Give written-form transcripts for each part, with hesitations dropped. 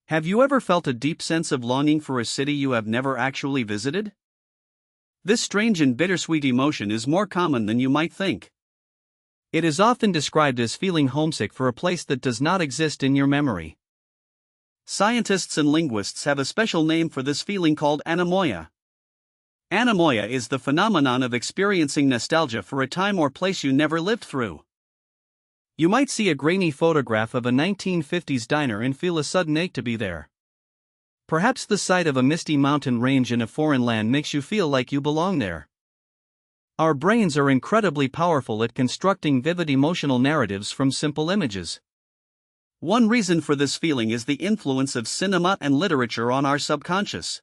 Have you ever felt a deep sense of longing for a city you have never actually visited? This strange and bittersweet emotion is more common than you might think. It is often described as feeling homesick for a place that does not exist in your memory. Scientists and linguists have a special name for this feeling called anemoia. Anemoia is the phenomenon of experiencing nostalgia for a time or place you never lived through. You might see a grainy photograph of a 1950s diner and feel a sudden ache to be there. Perhaps the sight of a misty mountain range in a foreign land makes you feel like you belong there. Our brains are incredibly powerful at constructing vivid emotional narratives from simple images. One reason for this feeling is the influence of cinema and literature on our subconscious.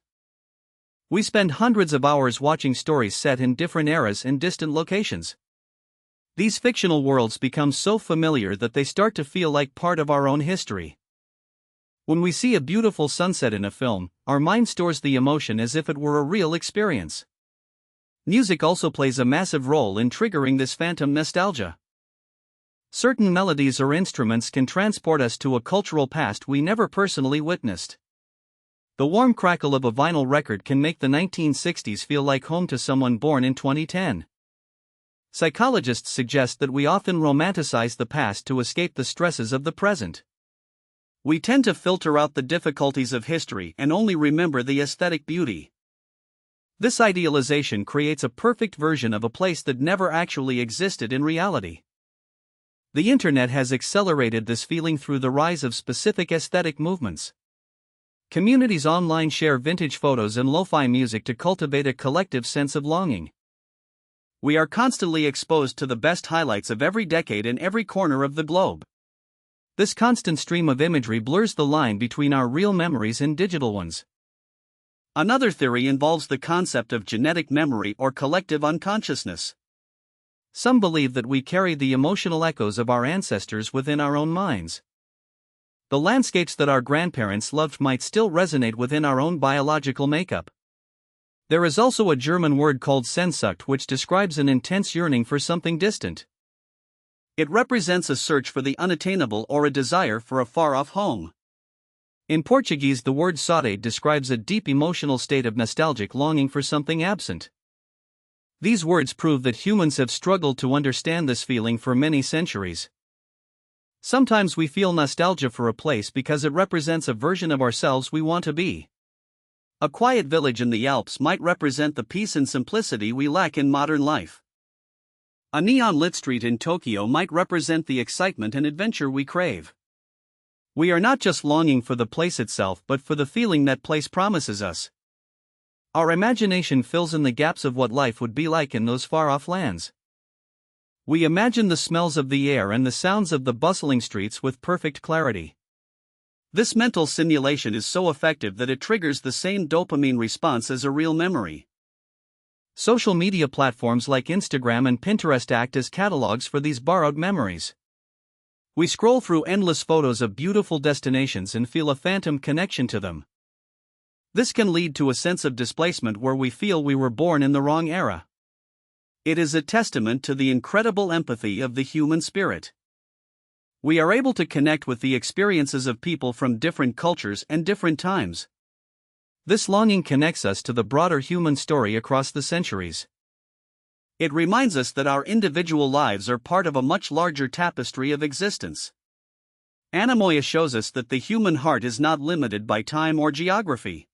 We spend hundreds of hours watching stories set in different eras and distant locations. These fictional worlds become so familiar that they start to feel like part of our own history. When we see a beautiful sunset in a film, our mind stores the emotion as if it were a real experience. Music also plays a massive role in triggering this phantom nostalgia. Certain melodies or instruments can transport us to a cultural past we never personally witnessed. The warm crackle of a vinyl record can make the 1960s feel like home to someone born in 2010. Psychologists suggest that we often romanticize the past to escape the stresses of the present. We tend to filter out the difficulties of history and only remember the aesthetic beauty. This idealization creates a perfect version of a place that never actually existed in reality. The internet has accelerated this feeling through the rise of specific aesthetic movements. Communities online share vintage photos and lo-fi music to cultivate a collective sense of longing. We are constantly exposed to the best highlights of every decade in every corner of the globe. This constant stream of imagery blurs the line between our real memories and digital ones. Another theory involves the concept of genetic memory or collective unconsciousness. Some believe that we carry the emotional echoes of our ancestors within our own minds. The landscapes that our grandparents loved might still resonate within our own biological makeup. There is also a German word called Sehnsucht which describes an intense yearning for something distant. It represents a search for the unattainable or a desire for a far-off home. In Portuguese, the word saudade describes a deep emotional state of nostalgic longing for something absent. These words prove that humans have struggled to understand this feeling for many centuries. Sometimes we feel nostalgia for a place because it represents a version of ourselves we want to be. A quiet village in the Alps might represent the peace and simplicity we lack in modern life. A neon-lit street in Tokyo might represent the excitement and adventure we crave. We are not just longing for the place itself but for the feeling that place promises us. Our imagination fills in the gaps of what life would be like in those far-off lands. We imagine the smells of the air and the sounds of the bustling streets with perfect clarity. This mental simulation is so effective that it triggers the same dopamine response as a real memory. Social media platforms like Instagram and Pinterest act as catalogs for these borrowed memories. We scroll through endless photos of beautiful destinations and feel a phantom connection to them. This can lead to a sense of displacement where we feel we were born in the wrong era. It is a testament to the incredible empathy of the human spirit. We are able to connect with the experiences of people from different cultures and different times. This longing connects us to the broader human story across the centuries. It reminds us that our individual lives are part of a much larger tapestry of existence. Anemoia shows us that the human heart is not limited by time or geography.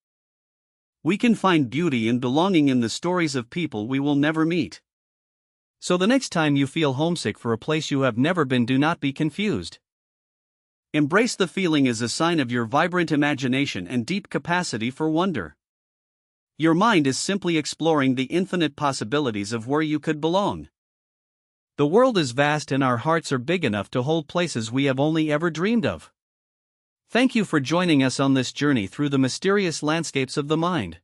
We can find beauty and belonging in the stories of people we will never meet. So the next time you feel homesick for a place you have never been, do not be confused. Embrace the feeling as a sign of your vibrant imagination and deep capacity for wonder. Your mind is simply exploring the infinite possibilities of where you could belong. The world is vast and our hearts are big enough to hold places we have only ever dreamed of. Thank you for joining us on this journey through the mysterious landscapes of the mind.